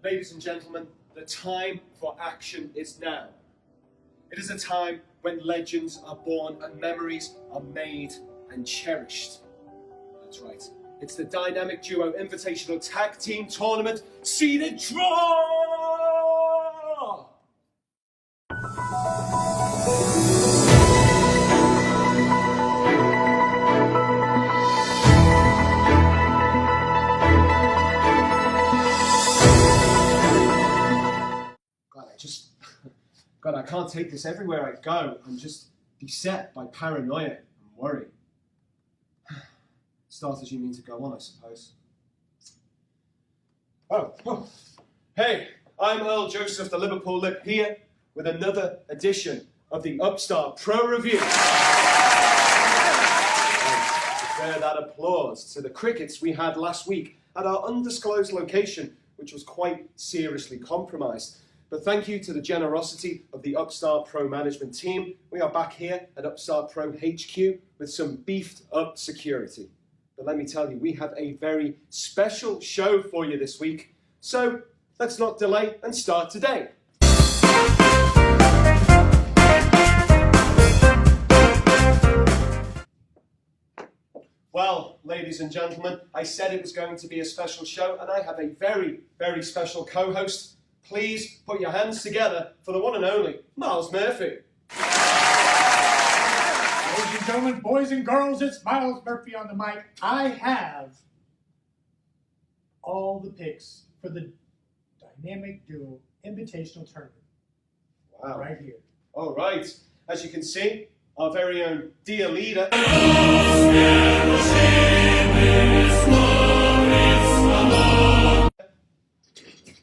Ladies and gentlemen, the time for action is now. It is a time when legends are born and memories are made and cherished. That's right. It's the Dynamic Duo Invitational Tag Team Tournament Seeded Draw! God, I can't take this everywhere I go. I'm just beset by paranoia and worry. Start as you mean to go on, I suppose. Oh. Hey, I'm Earl Joseph, the Liverpool Lip, here with another edition of the Upstart Pro Review. Declare that applause to the crickets we had last week at our undisclosed location, which was quite seriously compromised. But thank you to the generosity of the Upstart Pro management team. We are back here at Upstart Pro HQ with some beefed up security. But let me tell you, we have a very special show for you this week. So let's not delay and start today. Well, ladies and gentlemen, I said it was going to be a special show, and I have a very, very special co-host. Please put your hands together for the one and only Miles Murphy. Ladies and gentlemen, boys and girls, it's Miles Murphy on the mic. I have all the picks for the Dynamic Duo Invitational Tournament. Wow. Right here. All right. As you can see, our very own dear leader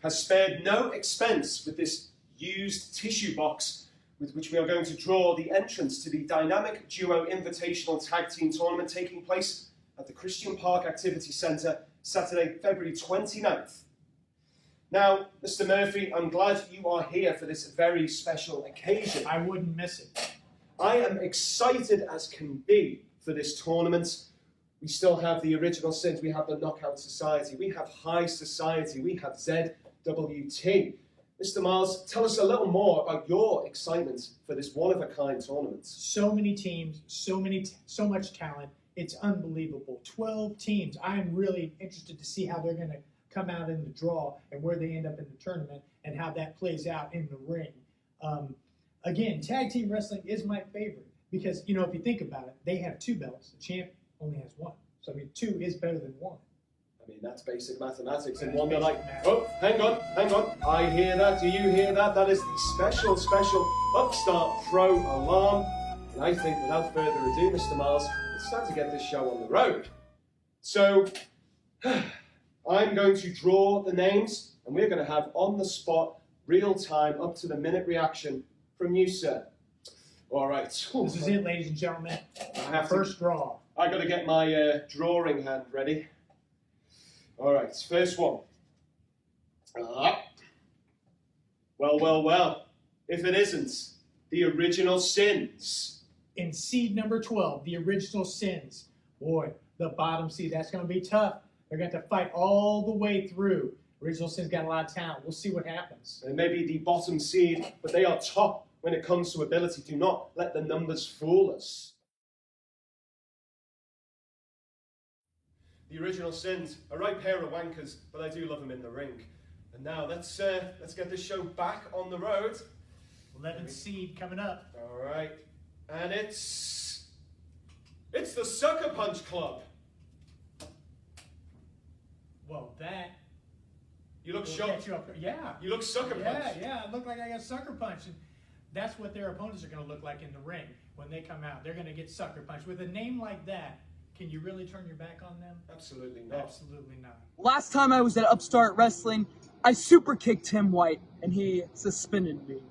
has spared no expense with this used tissue box with which we are going to draw the entrance to the Dynamic Duo Invitational Tag Team Tournament taking place at the Christian Park Activity Centre Saturday, February 29th. Now, Mr. Murphy, I'm glad you are here for this very special occasion. I wouldn't miss it. I am excited as can be for this tournament. We still have the Original Sins, we have the Knockout Society, we have High Society, we have ZWT. Mr. Miles, tell us a little more about your excitement for this one-of-a-kind tournament. So many teams, so much talent. It's unbelievable. 12 teams. I'm really interested to see how they're going to come out in the draw and where they end up in the tournament and how that plays out in the ring. Again, tag team wrestling is my favorite because, you know, if you think about it, they have 2 belts. The champ only has 1. So, I mean, 2 is better than 1. I mean, that's basic mathematics. And one, they're like, oh, hang on. I hear that. Do you hear that? That is the special Upstart Pro alarm. And I think, without further ado, Mr. Miles, it's time to get this show on the road. So, I'm going to draw the names, and we're going to have on-the-spot, real-time, up-to-the-minute reaction from you, sir. All right. This is it, ladies and gentlemen. First draw. I got to get my drawing hand ready. All right, first one. Well, if it isn't the Original Sins. In seed number 12, the Original Sins. Boy, the bottom seed, that's going to be tough. They're going to have to fight all the way through. Original Sins got a lot of talent. We'll see what happens. They may be the bottom seed, but they are top when it comes to ability. Do not let the numbers fool us. The Original Sins, a right pair of wankers, but I do love them in the ring. And now let's get this show back on the road. 11th seed coming up. All right, and it's the Sucker Punch Club. Well, that. You look shocked. Yeah. You look Sucker Punch. Yeah. It looked like I got Sucker Punch, and that's what their opponents are going to look like in the ring when they come out. They're going to get Sucker Punch with a name like that. Can you really turn your back on them? Absolutely not. Absolutely not. Last time I was at Upstart Wrestling, I super kicked Tim White, and he suspended me.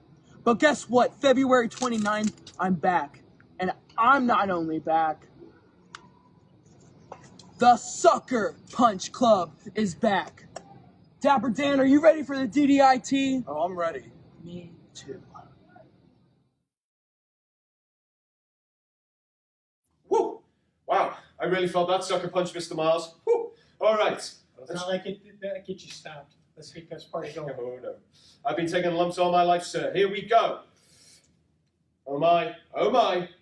But guess what? February 29th, I'm back. And I'm not only back. The Sucker Punch Club is back. Dapper Dan, are you ready for the DDIT? Oh, I'm ready. Me too. Woo! Wow, I really felt that sucker punch, Mr. Miles. Woo! All right. It's not like that gets you stopped. Let's keep this party going. Oh, no. I've been taking lumps all my life, sir. Here we go. Oh, my.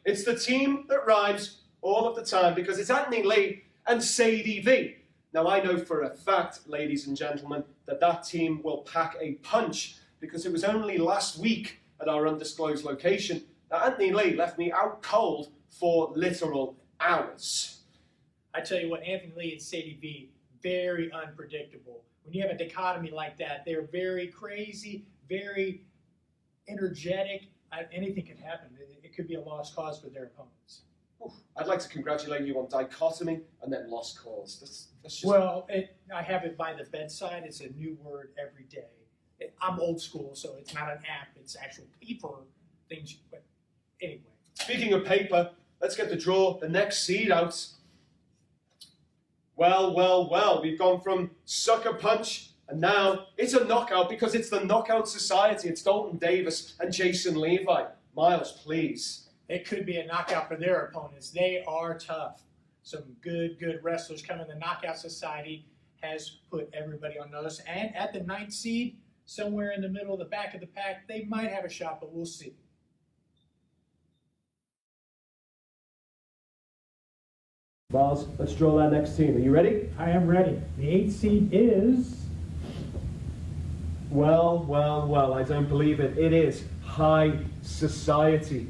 It's the team that rhymes all of the time because it's Anthony Lee and Sadie V. Now, I know for a fact, ladies and gentlemen, that team will pack a punch because it was only last week at our undisclosed location that Anthony Lee left me out cold for literal hours. I tell you what, Anthony Lee and Sadie V, very unpredictable. When you have a dichotomy like that, they're very crazy, very energetic. Anything could happen. It could be a lost cause for their opponents. Oof, I'd like to congratulate you on dichotomy and then lost cause. That's just... Well, I have it by the bedside. It's a new word every day. I'm old school, so it's not an app. It's actual paper things. But anyway. Speaking of paper, let's get the draw, the next seed out. Well, we've gone from sucker punch, and now it's a knockout because it's the Knockout Society. It's Dalton Davis and Jason Levi. Miles, please. It could be a knockout for their opponents. They are tough. Some good wrestlers coming. The Knockout Society has put everybody on notice. And at the 9th seed, somewhere in the middle, the back of the pack, they might have a shot, but we'll see. Miles, let's draw that next team. Are you ready? I am ready. The 8th seed is... Well, I don't believe it. It is High Society.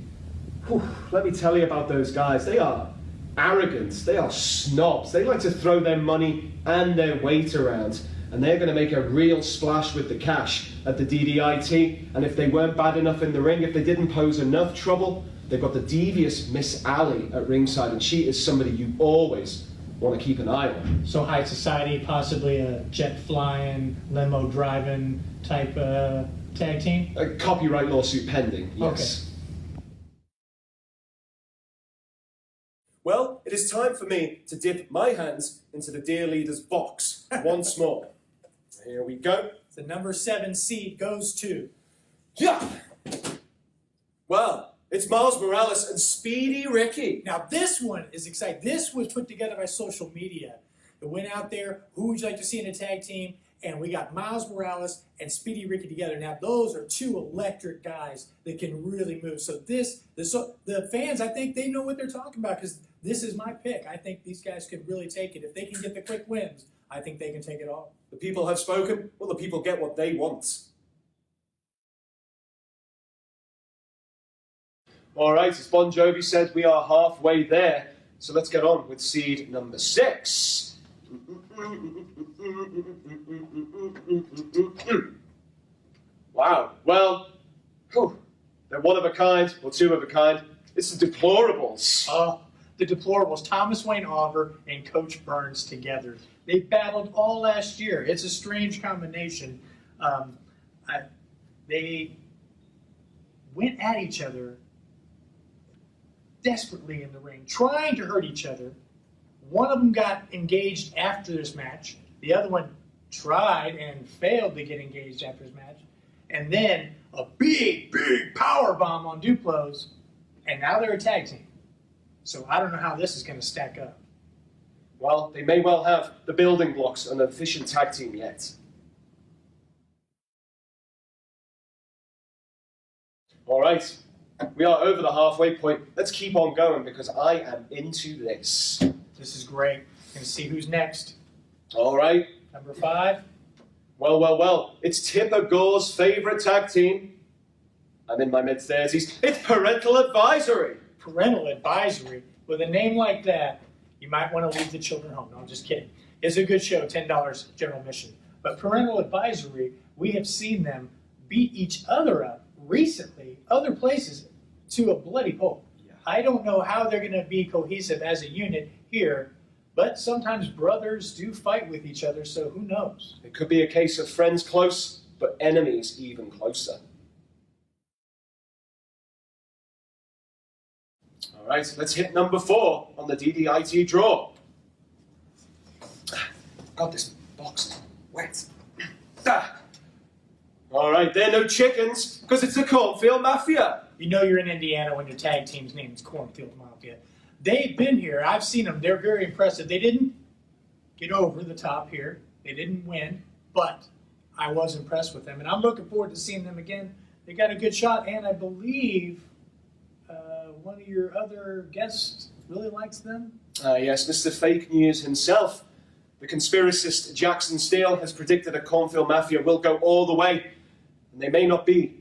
Whew, let me tell you about those guys. They are arrogant. They are snobs. They like to throw their money and their weight around. And they're going to make a real splash with the cash at the DDIT. And if they weren't bad enough in the ring, if they didn't pose enough trouble, they've got the devious Miss Alley at ringside. And she is somebody you always want to keep an eye on. So High Society, possibly a jet flying, limo driving type tag team? A copyright lawsuit pending, yes. Okay. Well, it is time for me to dip my hands into the Dear Leader's box once more. Here we go. The number 7 seed goes to... Yeah! Well, it's Miles Morales and Speedy Ricky. Now this one is exciting. This was put together by social media. It went out there, who would you like to see in a tag team? And we got Miles Morales and Speedy Ricky together. Now those are two electric guys that can really move. So the fans, I think they know what they're talking about because this is my pick. I think these guys could really take it. If they can get the quick wins, I think they can take it all. The people have spoken. Well, the people get what they want. All right, as Bon Jovi said, we are halfway there. So let's get on with seed number 6. Wow. Well, they're one of a kind, or two of a kind. It's the Deplorables. The Deplorables, Thomas Wayne Auber and Coach Burns together. They battled all last year. It's a strange combination. They went at each other desperately in the ring, trying to hurt each other. One of them got engaged after this match. The other one tried and failed to get engaged after his match. And then a big power bomb on Duplos, and now they're a tag team. So I don't know how this is going to stack up. Well, they may well have the building blocks of an efficient tag team yet. All right, we are over the halfway point. Let's keep on going because I am into this. This is great. Going to see who's next. All right. Number 5. Well. It's Tipper Gore's favorite tag team. I'm in my mid-30s. It's Parental Advisory. Parental Advisory. With a name like that, you might want to leave the children home. No, I'm just kidding. It's a good show, $10 general admission. But Parental Advisory, we have seen them beat each other up recently, other places, to a bloody pulp. Yeah. I don't know how they're going to be cohesive as a unit here, but sometimes brothers do fight with each other, so who knows? It could be a case of friends close, but enemies even closer. All right, let's hit number 4 on the DDIT draw. God, this box is wet. All right, they're no chickens, because it's the Cornfield Mafia. You know you're in Indiana when your tag team's name is Cornfield Mafia. They've been here. I've seen them. They're very impressive. They didn't get over the top here. They didn't win, but I was impressed with them, and I'm looking forward to seeing them again. They got a good shot, and I believe one of your other guests really likes them. Yes, Mr. Fake News himself, the conspiracist Jackson Steele, has predicted a cornfield mafia will go all the way, and they may not be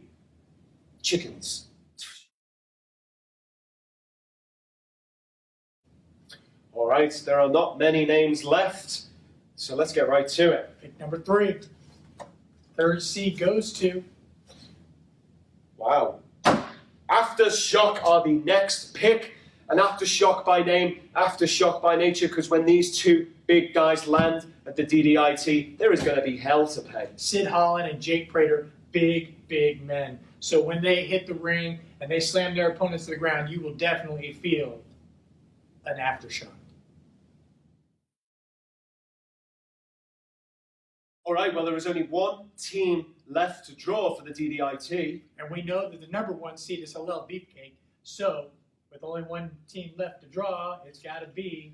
chickens. All right, there are not many names left, so let's get right to it. Pick number 3. Third seed goes to... Wow. Aftershock are the next pick. And Aftershock by name, Aftershock by nature, because when these two big guys land at the DDIT, there is going to be hell to pay. Sid Holland and Jake Prater, big men. So when they hit the ring and they slam their opponents to the ground, you will definitely feel an aftershock. All right, well, there is only one team left to draw for the DDIT. And we know that the number 1 seed is Hillel Beefcake. So with only one team left to draw, it's got to be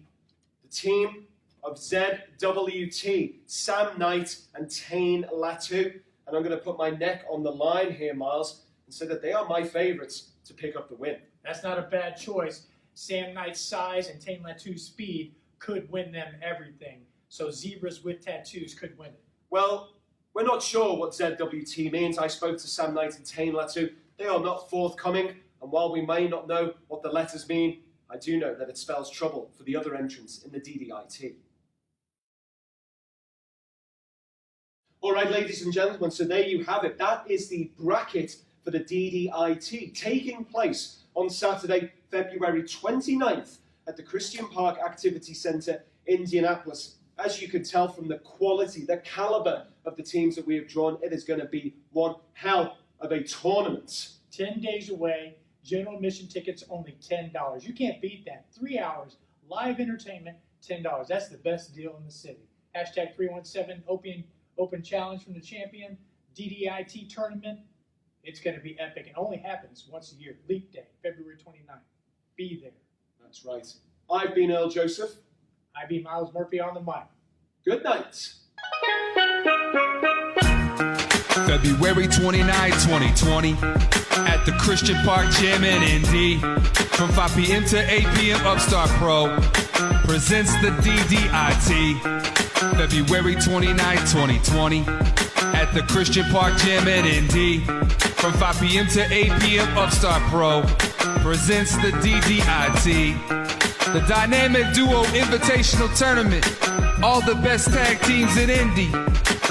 the team of ZWT, Sam Knight and Tane Latu. And I'm going to put my neck on the line here, Miles, and say that they are my favorites to pick up the win. That's not a bad choice. Sam Knight's size and Tane Latu's speed could win them everything. So zebras with tattoos could win it. Well, we're not sure what ZWT means. I spoke to Sam Knight and Tane Latu. They are not forthcoming, and while we may not know what the letters mean, I do know that it spells trouble for the other entrants in the DDIT. All right, ladies and gentlemen, so there you have it. That is the bracket for the DDIT, taking place on Saturday, February 29th at the Christian Park Activity Center, Indianapolis. As you can tell from the quality, the caliber of the teams that we have drawn, it is going to be one hell of a tournament. 10 days away, general admission tickets only $10. You can't beat that. 3 hours, live entertainment, $10. That's the best deal in the city. Hashtag 317 Open Challenge from the champion, DDIT tournament. It's going to be epic. It only happens once a year. Leap Day, February 29th. Be there. That's right. I've been Earl Joseph. I be Miles Murphy on the mic. Good night. February 29, 2020, at the Christian Park Gym in Indy, from 5 p.m. to 8 p.m. Upstart Pro presents the DDIT. February 29, 2020, at the Christian Park Gym in Indy, from 5 p.m. to 8 p.m. Upstart Pro presents the DDIT. The Dynamic Duo Invitational Tournament. All the best tag teams in Indy.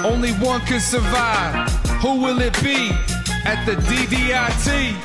Only one can survive. Who will it be at the DDIT?